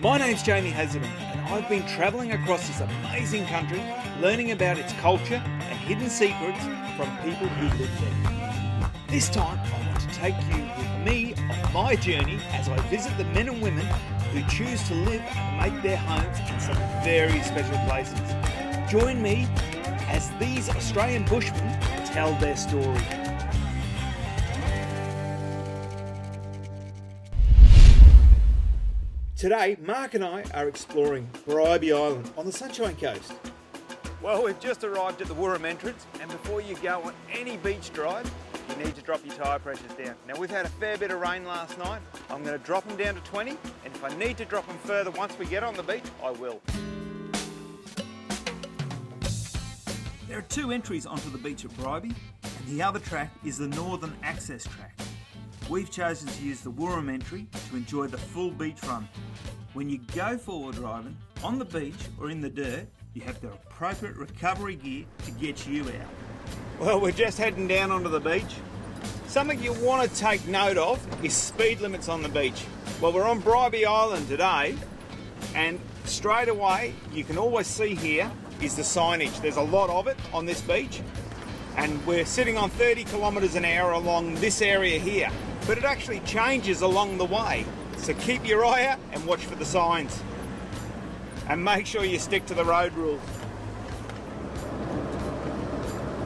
My name's Jamie Hazleton, and I've been travelling across this amazing country, learning about its culture and hidden secrets from people who live there. This time, I want to take you with me on my journey as I visit the men and women who choose to live and make their homes in some very special places. Join me as these Australian Bushmen tell their story. Today, Mark and I are exploring Bribie Island on the Sunshine Coast. Well, we've just arrived at the Wurrum entrance, and before you go on any beach drive, you need to drop your tyre pressures down. Now, we've had a fair bit of rain last night. I'm going to drop them down to 20, and if I need to drop them further once we get on the beach, I will. There are two entries onto the beach at Bribie, and the other track is the Northern Access Track. We've chosen to use the Wurrum entry to enjoy the full beach run. When you go forward driving, on the beach or in the dirt, you have the appropriate recovery gear to get you out. Well, we're just heading down onto the beach. Something you want to take note of is speed limits on the beach. Well, we're on Bribie Island today, and straight away, you can always see here is the signage. There's a lot of it on this beach, and we're sitting on 30 kilometres an hour along this area here. But it actually changes along the way. So keep your eye out and watch for the signs. And make sure you stick to the road rules.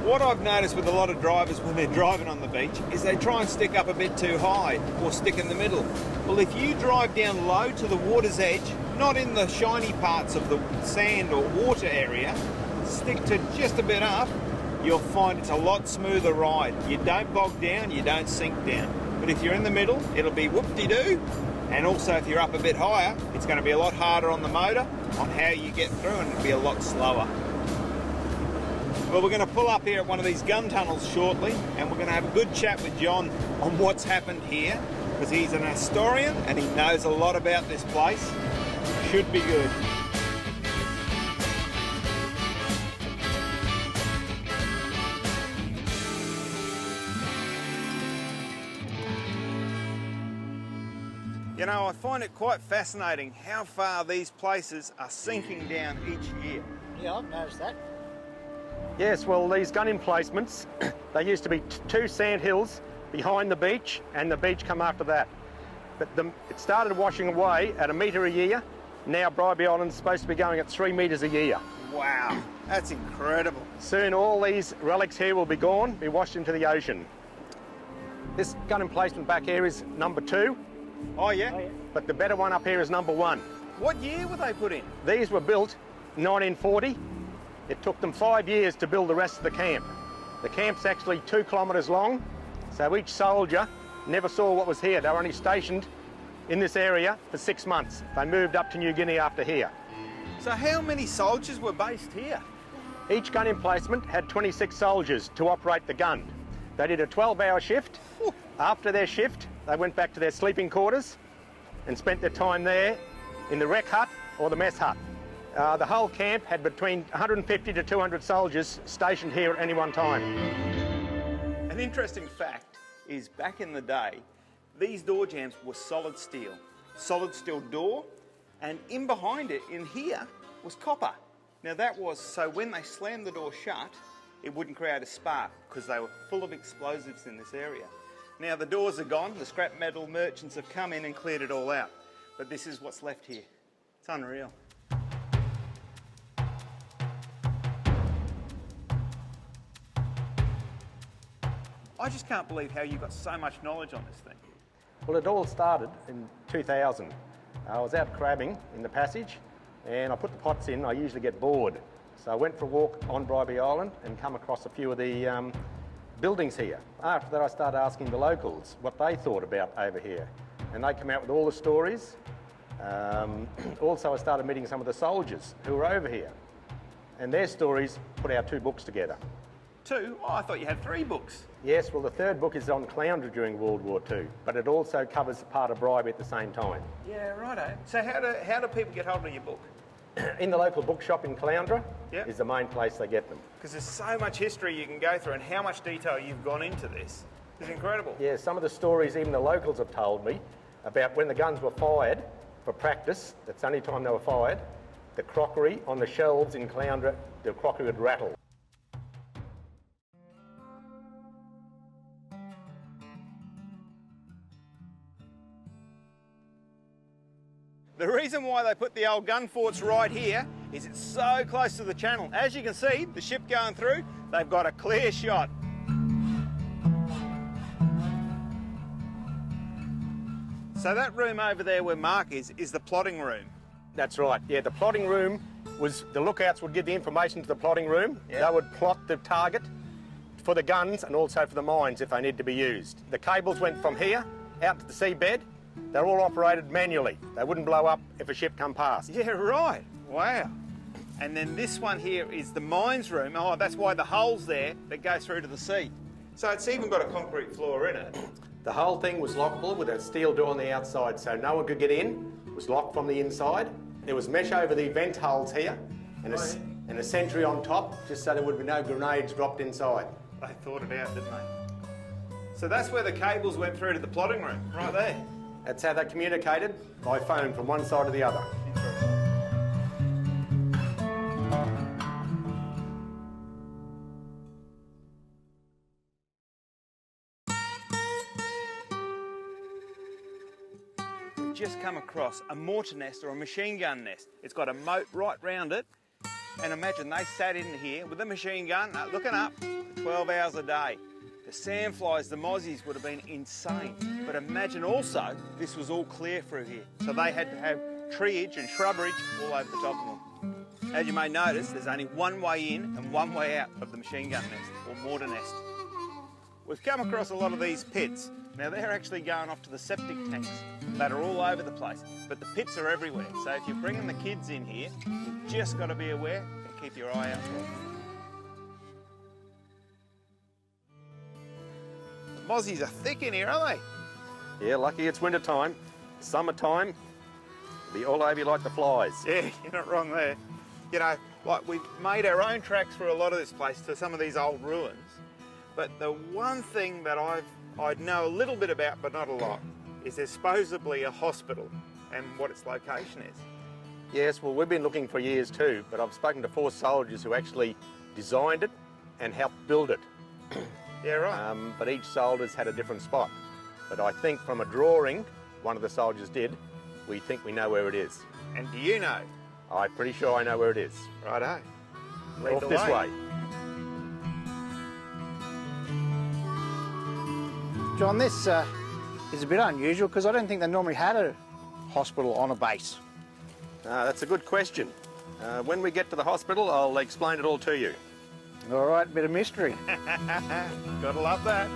What I've noticed with a lot of drivers when they're driving on the beach is they try and stick up a bit too high or stick in the middle. Well, if you drive down low to the water's edge, not in the shiny parts of the sand or water area, stick to just a bit up, you'll find it's a lot smoother ride. You don't bog down, you don't sink down. But if you're in the middle, it'll be whoop-de-doo. And also if you're up a bit higher, it's going to be a lot harder on the motor, on how you get through, and it'll be a lot slower. Well, we're going to pull up here at one of these gun tunnels shortly, and we're going to have a good chat with John on what's happened here, because he's an historian and he knows a lot about this place. Should be good. You know, I find it quite fascinating how far these places are sinking down each year. Yeah, I've noticed that. Yes, well, these gun emplacements, they used to be two sand hills behind the beach, and the beach come after that. But it started washing away at 1 metre a year. Now Bribie Island's supposed to be going at 3 metres a year. Wow, that's incredible. Soon all these relics here will be gone, be washed into the ocean. This gun emplacement back here is number 2. Oh yeah? But the better one up here is number 1. What year were they put in? These were built in 1940. It took them 5 years to build the rest of the camp. The camp's actually 2 kilometres long, so each soldier never saw what was here. They were only stationed in this area for 6 months. They moved up to New Guinea after here. So how many soldiers were based here? Each gun emplacement had 26 soldiers to operate the gun. They did a 12-hour shift. Whew. After their shift, they went back to their sleeping quarters and spent their time there in the rec hut or the mess hut. The whole camp had between 150 to 200 soldiers stationed here at any one time. An interesting fact is back in the day, these door jambs were solid steel door, and in behind it, in here, was copper. Now that was so when they slammed the door shut, it wouldn't create a spark because they were full of explosives in this area. Now the doors are gone, the scrap metal merchants have come in and cleared it all out. But this is what's left here. It's unreal. I just can't believe how you got so much knowledge on this thing. Well, it all started in 2000. I was out crabbing in the passage and I put the pots in. I usually get bored. So I went for a walk on Bribie Island and come across a few of the buildings here. After that, I started asking the locals what they thought about over here. And they came out with all the stories. Also, I started meeting some of the soldiers who were over here. And their stories put our 2 books together. 2? Oh, I thought you had 3 books. Yes, well, the 3rd book is on Caloundra during World War II, but it also covers part of Bribie at the same time. Yeah, righto. So how do people get hold of your book? In the local bookshop in Caloundra Yep. is the main place they get them. Because there's so much history you can go through and how much detail you've gone into this. It's incredible. Yeah, some of the stories even the locals have told me about when the guns were fired, for practice. That's the only time they were fired. The crockery on the shelves in Caloundra, the crockery would rattle. The reason why they put the old gun forts right here is it's so close to the channel. As you can see, the ship going through, they've got a clear shot. So that room over there where Mark is the plotting room. That's right, yeah, the plotting room was, the lookouts would give the information to the plotting room. Yep. They would plot the target for the guns and also for the mines if they need to be used. The cables went from here out to the seabed. They're all operated manually. They wouldn't blow up if a ship come past. Yeah, right. Wow. And then this one here is the mines room. Oh, that's why the hole's there that go through to the sea. So it's even got a concrete floor in it. The whole thing was lockable with a steel door on the outside, so no one could get in. It was locked from the inside. There was mesh over the vent holes here and a sentry on top, just so there would be no grenades dropped inside. They thought it out, didn't they? So that's where the cables went through to the plotting room, right there. That's how they communicated, by phone from one side to the other. We've just come across a mortar nest or a machine gun nest. It's got a moat right round it. And imagine they sat in here with a machine gun, looking up for 12 hours a day. The sandflies, the mozzies would have been insane. But imagine also, this was all clear through here. So they had to have treeage and shrubbery all over the top of them. As you may notice, there's only one way in and one way out of the machine gun nest, or mortar nest. We've come across a lot of these pits. Now they're actually going off to the septic tanks that are all over the place, but the pits are everywhere. So if you're bringing the kids in here, you've just got to be aware and keep your eye out for them. Mozzies are thick in here, aren't they? Yeah, lucky it's winter time. Summertime, be all over you like the flies. Yeah, you're not wrong there. You know, like we've made our own tracks through a lot of this place to some of these old ruins, but the one thing that I know a little bit about, but not a lot, is there's supposedly a hospital and what its location is. Yes, well, we've been looking for years too, but I've spoken to 4 soldiers who actually designed it and helped build it. Yeah, right. But each soldier's had a different spot. But I think from a drawing one of the soldiers did, we think we know where it is. And do you know? I'm pretty sure I know where it is. Righto. Off this way. John, this is a bit unusual because I don't think they normally had a hospital on a base. That's a good question. When we get to the hospital, I'll explain it all to you. All right, bit of mystery. Gotta love that.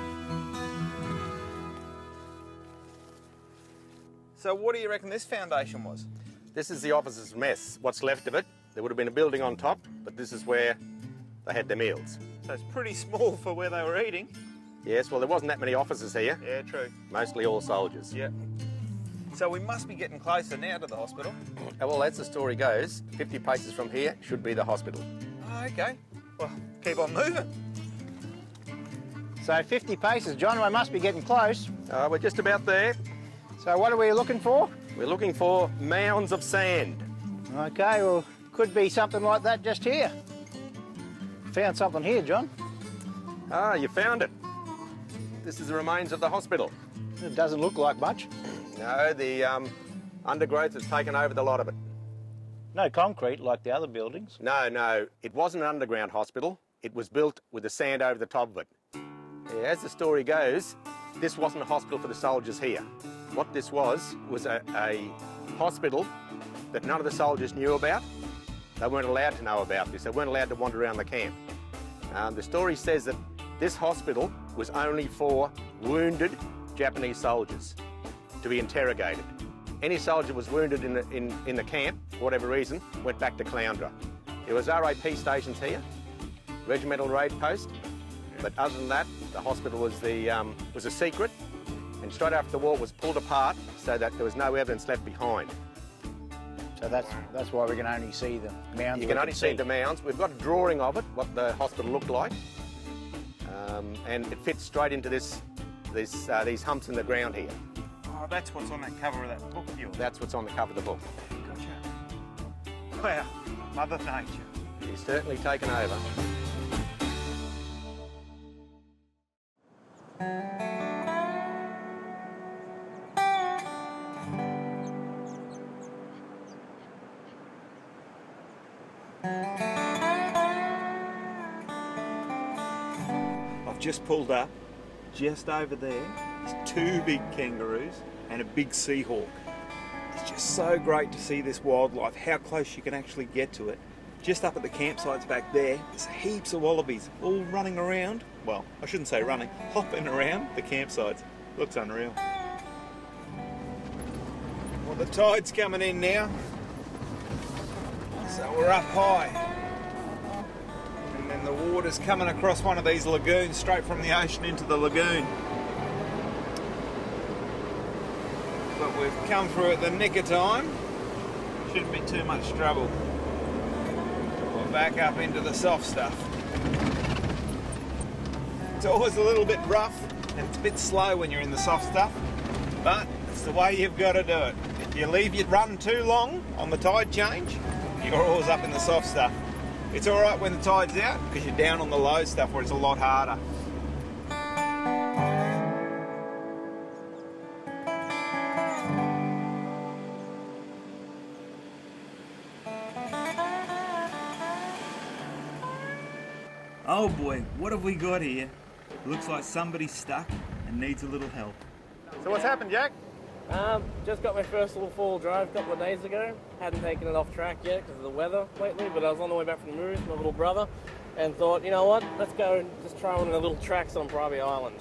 So what do you reckon this foundation was? This is the officers' mess, what's left of it. There would have been a building on top, but this is where they had their meals. So it's pretty small for where they were eating. Yes, well, there wasn't that many officers here. Yeah, true. Mostly all soldiers. Yeah. So we must be getting closer now to the hospital. Well, as the story goes, 50 paces from here should be the hospital. Oh, okay. Well, keep on moving. So 50 paces, John, we must be getting close. We're just about there. So what are we looking for? We're looking for mounds of sand. Okay, well, could be something like that just here. Found something here, John. Ah, you found it. This is the remains of the hospital. It doesn't look like much. No, the undergrowth has taken over the lot of it. No concrete like the other buildings. No, it wasn't an underground hospital. It was built with the sand over the top of it. Yeah, as the story goes, this wasn't a hospital for the soldiers here. What this was a hospital that none of the soldiers knew about. They weren't allowed to know about this. They weren't allowed to wander around the camp. The story says that this hospital was only for wounded Japanese soldiers to be interrogated. Any soldier was wounded in the camp, for whatever reason, went back to Caloundra. There was RAP stations here, regimental raid post, but other than that, the hospital was a secret, and straight after the war it was pulled apart so that there was no evidence left behind. So that's why we can only see the mounds. You can only see the mounds. We've got a drawing of it, what the hospital looked like, and it fits straight into these humps in the ground here. Oh, Oh, that's what's on that cover of that book of yours. That's what's on the cover of the book. Gotcha. Wow, Mother Nature. He's certainly taken over. I've just pulled up. Just over there is 2 big kangaroos and a big seahawk. It's just so great to see this wildlife, how close you can actually get to it. Just up at the campsites back there's heaps of wallabies all running around. Well, I shouldn't say running, hopping around the campsites. Looks unreal. Well, the tide's coming in now, so we're up high. And then the water's coming across one of these lagoons, straight from the ocean into the lagoon. But we've come through at the nick of time. Shouldn't be too much trouble. We're back up into the soft stuff. It's always a little bit rough and it's a bit slow when you're in the soft stuff, but it's the way you've got to do it. If you leave your run too long on the tide change, you're always up in the soft stuff. It's all right when the tide's out because you're down on the low stuff where it's a lot harder. Oh boy, what have we got here? Looks like somebody's stuck and needs a little help. So what's happened, Jack? Just got my first little four-wheel drive a couple of days ago. Hadn't taken it off track yet because of the weather lately, but I was on the way back from the movies with my little brother and thought, you know what, let's go and just try one of the little tracks on Bribie Island.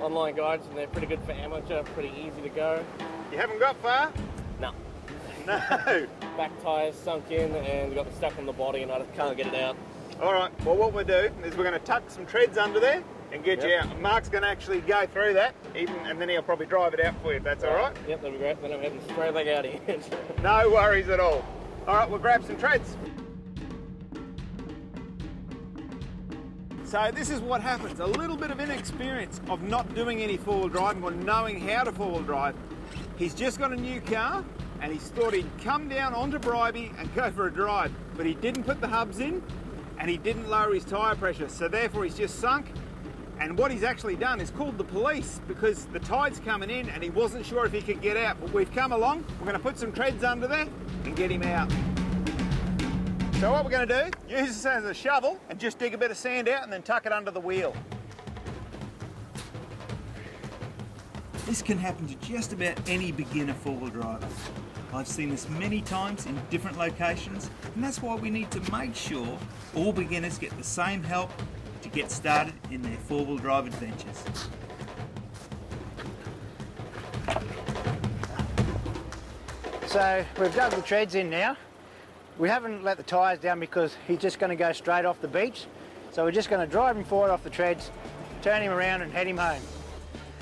Online guides, and they're pretty good for amateur, pretty easy to go. You haven't got far? No. No. Back tyres sunk in and got stuck on the body and I just can't get it out. All right, well what we'll do is we're going to tuck some treads under there and get you out. Mark's going to actually go through that, and then he'll probably drive it out for you, if that's all right. Yep, that'd be great. Then I'm heading straight back out here. No worries at all. All right, we'll grab some treads. So this is what happens, a little bit of inexperience of not doing any four-wheel driving or knowing how to four-wheel drive. He's just got a new car and he's thought he'd come down onto Bribie and go for a drive, but he didn't put the hubs in and he didn't lower his tyre pressure, so therefore he's just sunk. And what he's actually done is called the police because the tide's coming in and he wasn't sure if he could get out. But we've come along, we're going to put some treads under there and get him out. So what we're going to do, use this as a shovel and just dig a bit of sand out and then tuck it under the wheel. This can happen to just about any beginner four-wheel driver. I've seen this many times in different locations, and that's why we need to make sure all beginners get the same help to get started in their four-wheel drive adventures. So we've dug the treads in now. We haven't let the tyres down because he's just going to go straight off the beach. So we're just going to drive him forward off the treads, turn him around and head him home.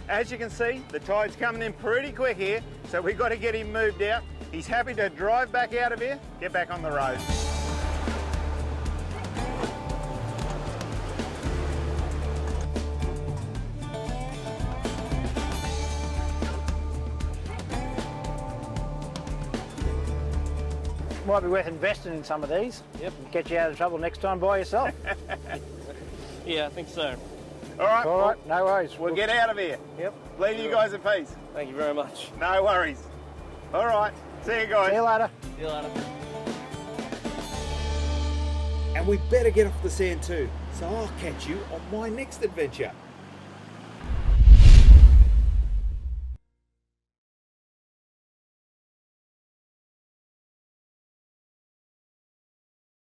As you can see, the tide's coming in pretty quick here, so we've got to get him moved out. He's happy to drive back out of here, get back on the road. Might be worth investing in some of these. Yep. Get you out of trouble next time by yourself. Yeah, I think so. All right, All right, no worries. we'll get out of here. Yep. Leave you guys in peace. Thank you very much. No worries. All right, see you guys. See you later. See you later. And we better get off the sand too, so I'll catch you on my next adventure.